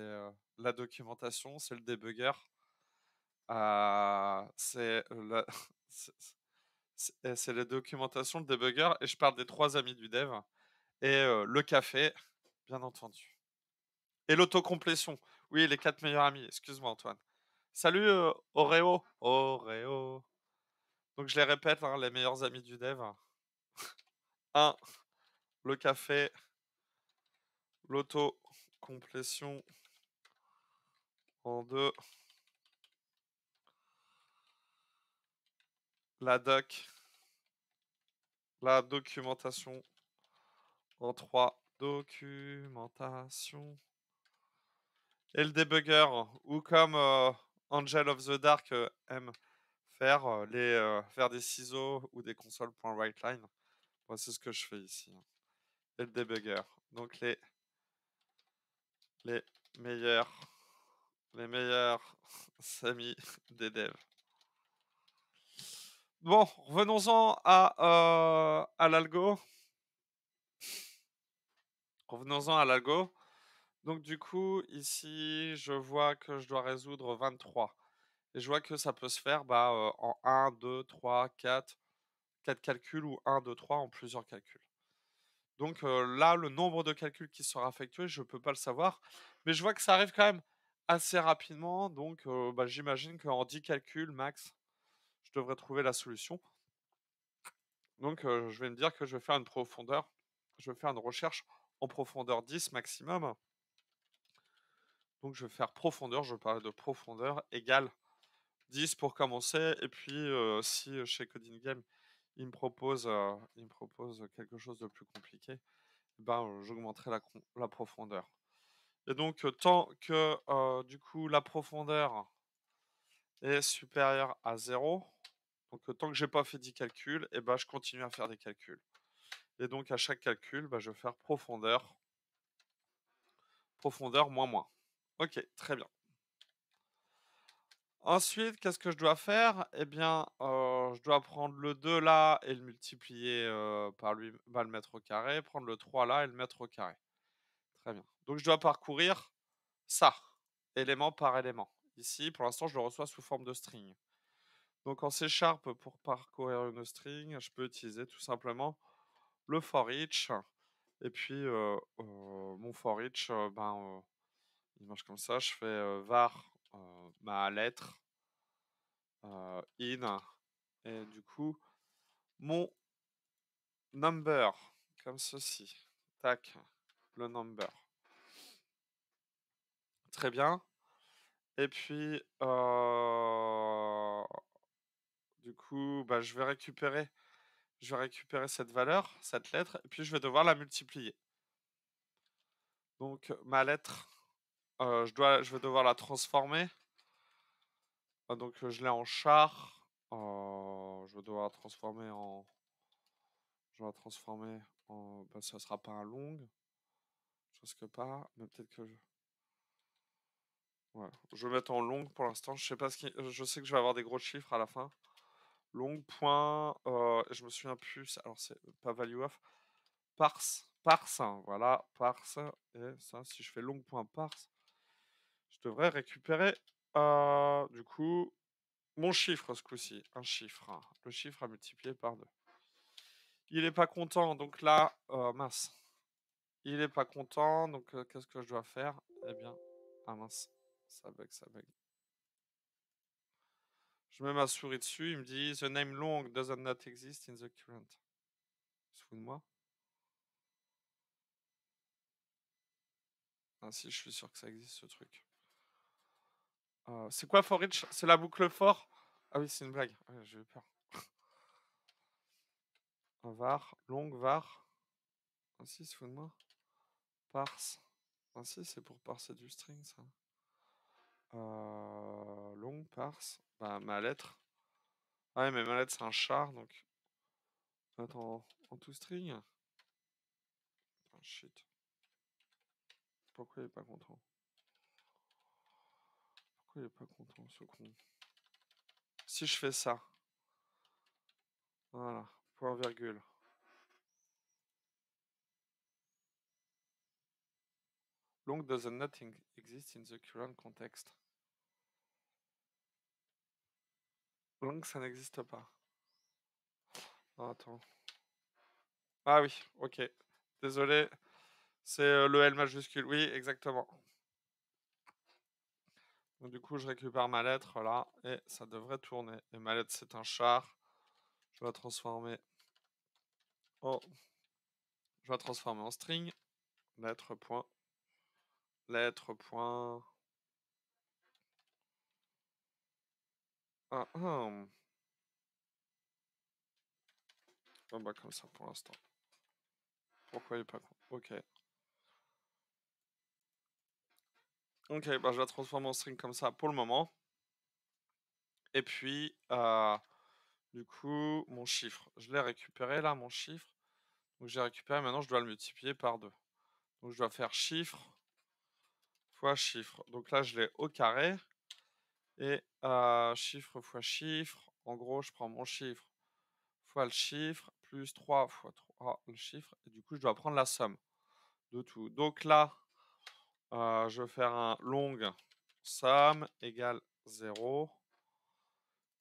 la documentation, c'est le debugger, c'est c'est c'est les documentations, le debugger, et je parle des trois amis du dev, et le café, bien entendu. Et l'autocomplétion. Oui, les quatre meilleurs amis. Excuse-moi, Antoine. Salut, Oreo. Oreo. Donc je les répète, hein, les meilleurs amis du dev. 1, le café, l'auto-complétion en 2, la doc, la documentation en 3, documentation et le débugger ou comme, Angel of the Dark, aime faire, faire des ciseaux ou des consoles.writeline. Moi, c'est ce que je fais ici, hein, et le débugger. Donc les meilleurs les meilleurs amis des devs. Bon, revenons-en à l'algo. Revenons-en à l'algo. Donc du coup, ici, je vois que je dois résoudre 23 et je vois que ça peut se faire, bah, en 1, 2, 3, 4 calculs ou 1, 2, 3 en plusieurs calculs. Donc là, le nombre de calculs qui sera effectué, je ne peux pas le savoir, mais je vois que ça arrive quand même assez rapidement, donc bah, j'imagine qu'en 10 calculs max, je devrais trouver la solution. Donc je vais me dire que je vais faire une recherche en profondeur 10 maximum. Donc je vais faire profondeur, je parlais de profondeur égale 10 pour commencer et puis, si, chez Coding Game, il me propose quelque chose de plus compliqué, ben, j'augmenterai la profondeur et donc, tant que, du coup, la profondeur est supérieure à 0, donc, tant que j'ai pas fait 10 calculs et ben, je continue à faire des calculs et donc à chaque calcul, bah, je vais faire profondeur moins moins. OK, très bien. Ensuite, qu'est-ce que je dois faire? Eh bien, je dois prendre le 2 là et le multiplier, par lui bah, le mettre au carré, prendre le 3 là et le mettre au carré. Très bien. Donc je dois parcourir ça, élément par élément. Ici, pour l'instant, je le reçois sous forme de string. Donc en C# pour parcourir une string, je peux utiliser tout simplement le for each et puis, mon for each, ben, il marche comme ça. Je fais, var, ma lettre, in et du coup, mon number, comme ceci. Tac, le number. Très bien. Et puis, du coup, bah, je vais récupérer cette valeur, cette lettre, et puis je vais devoir la multiplier. Donc, ma lettre, je vais devoir la transformer. Donc, je l'ai en char. Je vais devoir la transformer en. Je vais la transformer en. Bah, ça sera pas un long. Je risque pas, mais peut-être que je. Ouais. Je vais mettre en long pour l'instant. Je sais pas je sais que je vais avoir des gros chiffres à la fin. Long point. Je me souviens plus. Alors c'est pas value of. Parse. Hein, voilà. Parse. Et ça, si je fais long point parse, je devrais récupérer. Du coup, mon chiffre ce coup-ci. Un chiffre. Hein. Le chiffre à multiplier par 2. Il est pas content. Donc là, mince. Il est pas content. Donc qu'est-ce que je dois faire? Eh bien, ah mince. Ça bug, ça bug. Je mets ma souris dessus, il me dit The name long does not exist in the current. Il se fout de moi? Ah si, je suis sûr que ça existe ce truc. C'est quoi for each? C'est la boucle for? Ah oui, c'est une blague. Ouais, j'ai eu peur. Un var, long, var. Ah si, il se fout de moi. Parse. Ah si, c'est pour parser du string, ça. Long, parse. Bah, ma lettre. Ah ouais, mais ma lettre, c'est un char, donc. Attends, en tout string? Ah, shit. Pourquoi il est pas content? Pourquoi il est pas content, ce con? Si je fais ça. Voilà, point virgule. Long does not exist in the current context. Long, ça n'existe pas. Ah, attends. Ah oui, ok. Désolé, c'est le L majuscule. Oui, exactement. Donc, du coup, je récupère ma lettre là et ça devrait tourner. Et ma lettre, c'est un char. Je vais la transformer en, je vais la transformer en string. Lettre point. Lettre point. Ah, ah. Oh, bah, comme ça pour l'instant. Pourquoi il est pas con? Ok. Ok, bah, je la transforme en string comme ça pour le moment. Et puis, du coup, mon chiffre. Je l'ai récupéré là, mon chiffre. Donc j'ai récupéré, maintenant je dois le multiplier par 2. Donc je dois faire chiffre fois chiffre. Donc là, je l'ai au carré. Et chiffre fois chiffre. En gros, je prends mon chiffre fois le chiffre, plus 3 fois 3 le chiffre. Et du coup, je dois prendre la somme de tout. Donc là, je vais faire un long somme égale 0.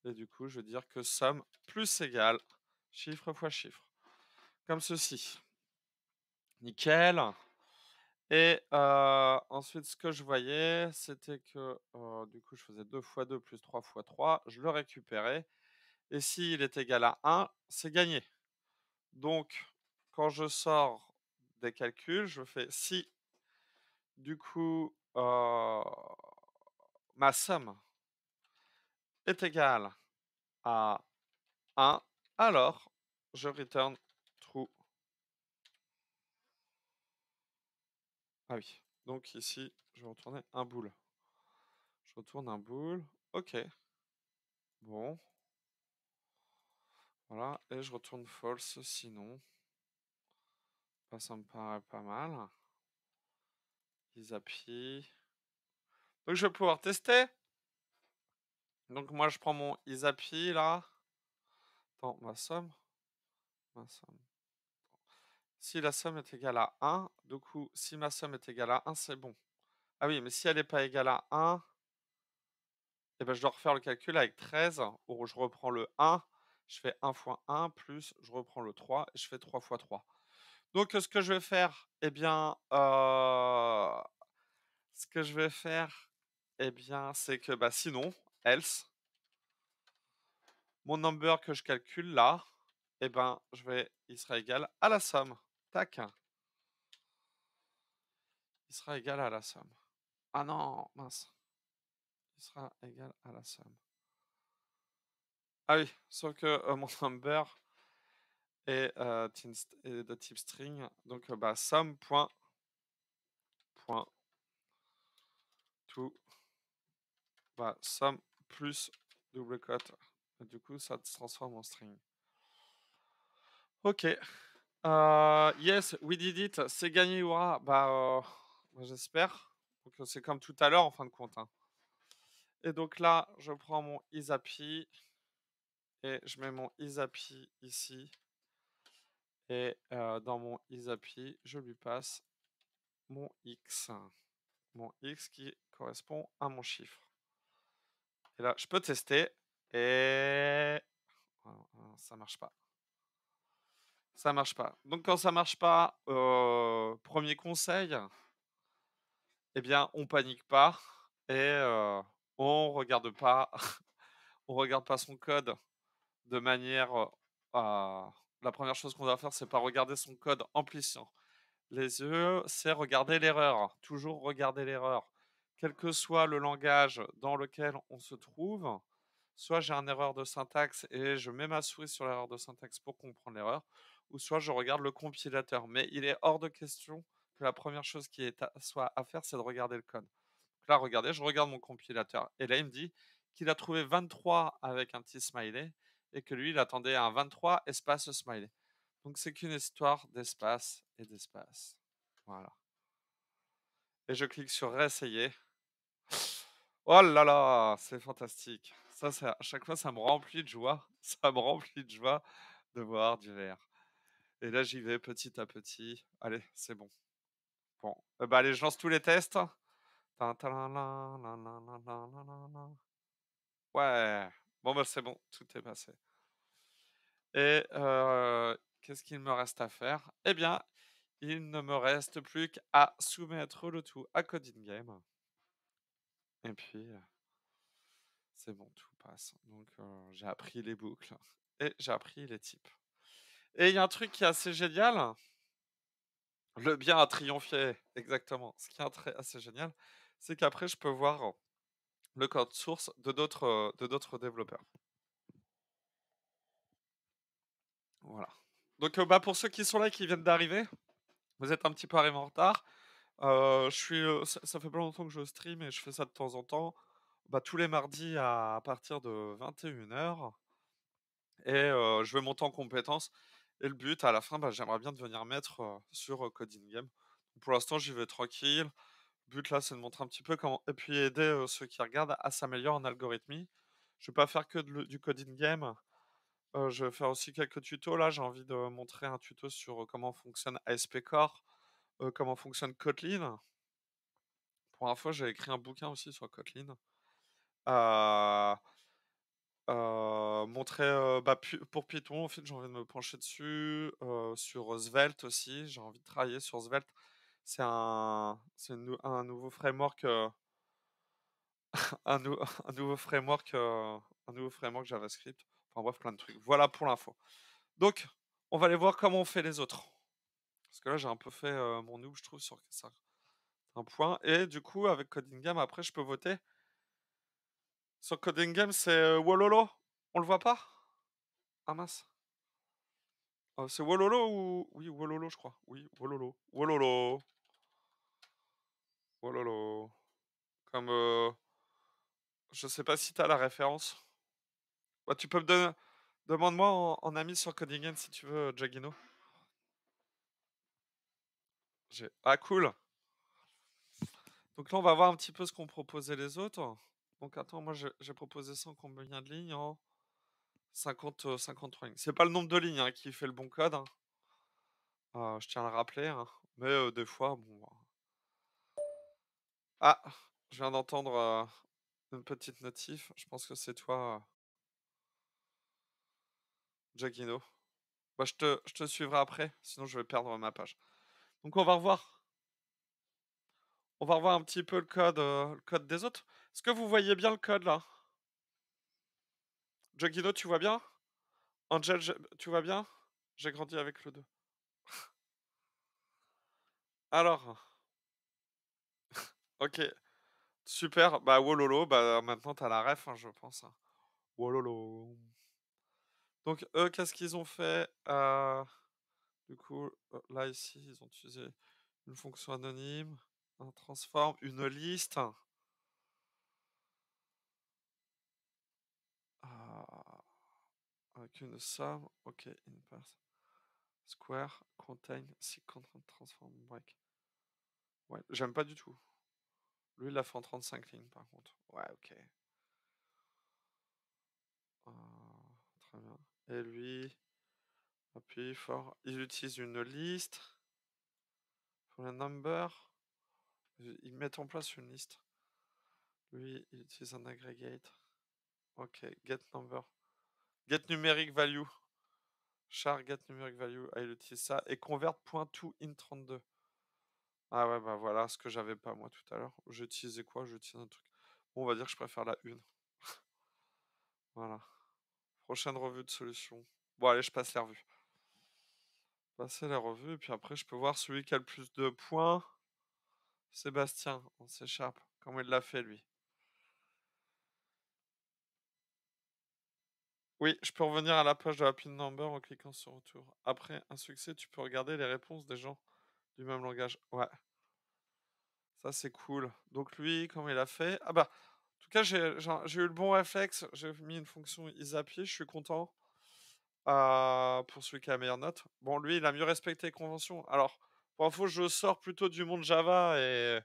Et du coup, je veux dire que somme plus égale chiffre fois chiffre. Comme ceci. Nickel. Et ensuite, ce que je voyais, c'était que du coup, je faisais 2 fois 2 plus 3 fois 3. Je le récupérais. Et s'il est égal à 1, c'est gagné. Donc, quand je sors des calculs, je fais si du coup ma somme est égale à 1, alors je return true. Ah oui, donc ici, je vais retourner un bool. Je retourne un bool. Ok. Bon. Voilà. Et je retourne false sinon. Ça me paraît pas mal. Isapi. Donc je vais pouvoir tester. Donc moi je prends mon Isapi là. Attends, ma somme. Ma somme. Si la somme est égale à 1, du coup, si ma somme est égale à 1, c'est bon. Ah oui, mais si elle n'est pas égale à 1, eh ben, je dois refaire le calcul avec 13, où je reprends le 1, je fais 1 fois 1, plus je reprends le 3, et je fais 3 fois 3. Donc, ce que je vais faire, eh bien, ce que je vais faire, eh bien, c'est que, bah, sinon, else, mon number que je calcule là, eh ben, il sera égal à la somme. Tac. Il sera égal à la somme. Ah non, mince. Il sera égal à la somme. Ah oui, sauf que mon number est, de type string. Donc, bah, somme point to, bah, somme plus double cote. Et du coup, ça se transforme en string. Ok. Yes, we did it. C'est gagné, hurrah. Bah, j'espère. Donc, c'est comme tout à l'heure, en fin de compte, hein. Et donc là, je prends mon isapi et je mets mon isapi ici. Et dans mon isapi, je lui passe mon x. Mon x qui correspond à mon chiffre. Et là, je peux tester. Et ça marche pas. Ça marche pas. Donc quand ça marche pas, premier conseil, eh bien, on panique pas et on regarde pas, on regarde pas son code de manière. La première chose qu'on doit faire, c'est pas regarder son code en plissant les yeux, c'est regarder l'erreur. Toujours regarder l'erreur. Quel que soit le langage dans lequel on se trouve, soit j'ai une erreur de syntaxe et je mets ma souris sur l'erreur de syntaxe pour comprendre l'erreur, ou soit je regarde le compilateur. Mais il est hors de question que la première chose soit à faire, c'est de regarder le code. Donc là, regardez, je regarde mon compilateur et là, il me dit qu'il a trouvé 23 avec un petit smiley et que lui, il attendait un 23 espace smiley. Donc c'est qu'une histoire d'espace et d'espace. Voilà. Et je clique sur réessayer. Oh là là, c'est fantastique. Ça, à chaque fois, ça me remplit de joie. Ça me remplit de joie de voir du vert. Et là, j'y vais petit à petit. Allez, c'est bon. Bon, bah allez, je lance tous les tests. Ouais. Bon, bah c'est bon, tout est passé. Et qu'est-ce qu'il me reste à faire? Eh bien, il ne me reste plus qu'à soumettre le tout à Coding Game. Et puis, c'est bon, tout passe. Donc, j'ai appris les boucles. et j'ai appris les types. Et il y a un truc qui est assez génial, le bien a triomphé, exactement. Ce qui est assez génial, c'est qu'après je peux voir le code source de d'autres développeurs. Voilà. Donc, bah, pour ceux qui sont là et qui viennent d'arriver, vous êtes un petit peu arrivés en retard. Ça fait pas longtemps que je stream et je fais ça de temps en temps, bah, tous les mardis à partir de 21h je vais monter en compétences et le but à la fin, bah, j'aimerais bien devenir maître, sur, Coding Game. Pour l'instant, j'y vais tranquille. Le but là, c'est de montrer un petit peu comment et puis aider, ceux qui regardent à s'améliorer en algorithmie. Je vais pas faire que du Coding Game, je vais faire aussi quelques tutos. Là, j'ai envie de montrer un tuto sur, comment fonctionne ASP Core, comment fonctionne Kotlin. Pour info, j'ai écrit un bouquin aussi sur Kotlin. Heu montrer, bah, pour Python, en fait, j'ai envie de me pencher dessus, sur Svelte aussi, j'ai envie de travailler sur Svelte. C'est un nouveau framework, un nou un nouveau framework, un nouveau framework JavaScript. Enfin bref, plein de trucs. Voilà pour l'info. Donc, on va aller voir comment on fait les autres. Parce que là, j'ai un peu fait, mon noob, je trouve, sur ça un point et du coup, avec Coding Game, après, je peux voter. Sur Coding Game, c'est, Wololo. On le voit pas? Ah mince. C'est Wololo ou oui, Wololo, je crois. Oui, Wololo. Wololo. Wololo. Comme, je sais pas si t'as la référence. Bah, tu peux me donner demande-moi en ami sur Coding Game si tu veux, Jagino. Ah cool! Donc là, on va voir un petit peu ce qu'ont proposé les autres. Donc attends, moi j'ai proposé ça en combien de lignes? En 53 lignes. C'est pas le nombre de lignes, hein, qui fait le bon code, hein. Je tiens à le rappeler, hein. Mais, des fois, bon, bah ah! Je viens d'entendre, une petite notif. Je pense que c'est toi, Giacchino. Bah, je te suivrai après, sinon je vais perdre ma page. Donc on va revoir un petit peu le code des autres. Est-ce que vous voyez bien le code là? Giacchino, tu vois bien? Angel, tu vois bien? J'ai grandi avec le 2. Alors, OK, super. Bah, Wololo, bah, maintenant t'as la ref, hein, je pense, hein. Wololo. Donc eux, qu'est-ce qu'ils ont fait? Du coup, là ici, ils ont utilisé une fonction anonyme, un transform, une liste. Ah, avec une somme, ok, in pass. Square, contain, content, transform, break. Ouais, j'aime pas du tout. Lui, il l'a fait en 35 lignes, par contre. Ouais, ok. Euh, très bien. Et lui, appuie fort. Il utilise une liste pour le number. Ils mettent en place une liste. Lui, il utilise un aggregate. Ok, get number. Get numeric value. Char get numeric value. Ah, il utilise ça. Et convert .to in 32. Ah ouais, bah voilà ce que j'avais pas moi tout à l'heure. J'ai utilisé quoi? J'ai utilisé un truc. Bon, on va dire que je préfère la une. Voilà. Prochaine revue de solution. Bon, allez, je passe la revue. Passer la revue, et puis après, je peux voir celui qui a le plus de points. Sébastien, on s'échappe. Comment il l'a fait, lui? Oui, je peux revenir à la page de la pin number en cliquant sur retour. Après un succès, tu peux regarder les réponses des gens du même langage. Ouais, ça c'est cool. Donc lui, comment il a fait? Ah bah, en tout cas, j'ai eu le bon réflexe. J'ai mis une fonction isApply, je suis content. Pour celui qui a la meilleure note. Bon, lui, il a mieux respecté les conventions. Alors, pour info, je sors plutôt du monde Java et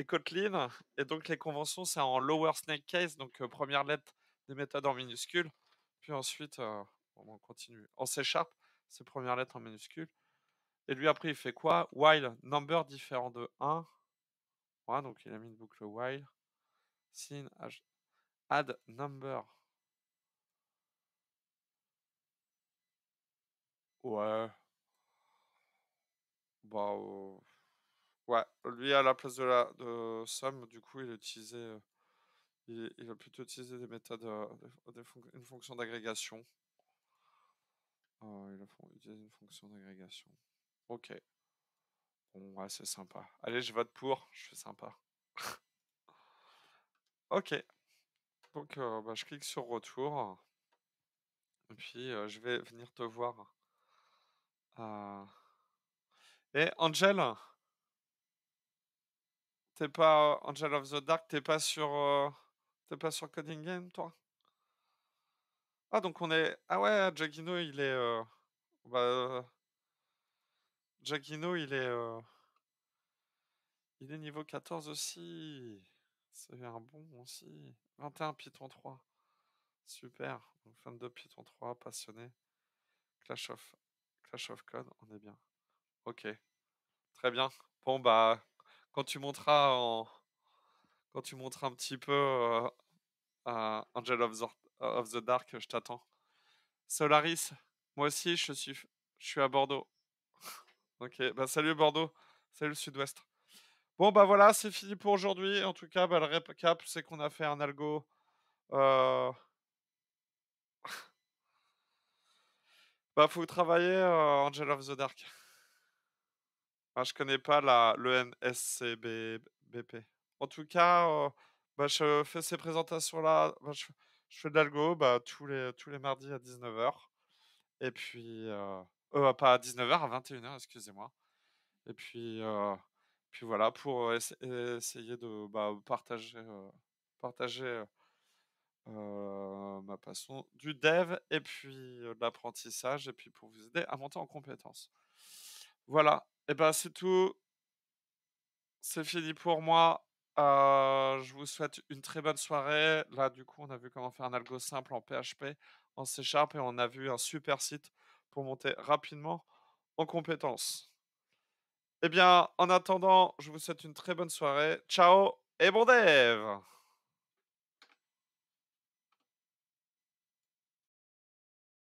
Kotlin. Et donc, les conventions, c'est en lower snake case, donc première lettre des méthodes en minuscules. Puis ensuite, on continue. En C Sharp, c'est première lettre en minuscule. Et lui, après, il fait quoi? While number différent de 1. Voilà, donc il a mis une boucle while. Sin add number. Ouais, bah, ouais, lui à la place de somme, du coup, il a utilisé, il a plutôt utilisé des méthodes, une fonction d'agrégation. Ils font utiliser une fonction d'agrégation. OK. Bon, ouais, c'est sympa. Allez, je vote pour, je suis sympa. OK. Donc, bah, je clique sur retour et puis, je vais venir te voir. Heu et Angel, t'es pas Angel of the Dark, tu pas sur Coding Game, toi? Ah donc on est ah ouais, Giacchino il est, bah, Giacchino il est niveau 14 aussi. C'est un bon aussi. 21 Python 3. Super. Donc fan de Python 3, passionné. Clash of Clash of Code, on est bien. OK, très bien. Bon bah, quand tu monteras en quand tu monteras un petit peu, à Angel of the Dark, je t'attends. Solaris, moi aussi je suis à Bordeaux. OK, bah, salut Bordeaux, salut le Sud-Ouest. Bon bah, voilà, c'est fini pour aujourd'hui. En tout cas, bah, le récap, c'est qu'on a fait un algo, heu, bah, faut travailler, Angel of the Dark. Ah, je connais pas le NSCBP. En tout cas, bah, je fais ces présentations-là, bah, je fais de l'algo, bah, tous les mardis à 19h et puis, pas à 19h, à 21h, excusez-moi et puis voilà pour, essayer de, bah, partager, ma passion du dev et puis, de l'apprentissage et puis pour vous aider à monter en compétences. Voilà et ben, c'est tout. C'est fini pour moi. Je vous souhaite une très bonne soirée. Là, du coup, on a vu comment faire un algo simple en PHP, en C# et on a vu un super site pour monter rapidement en compétences. Eh bien, en attendant, je vous souhaite une très bonne soirée. Ciao et bon dev!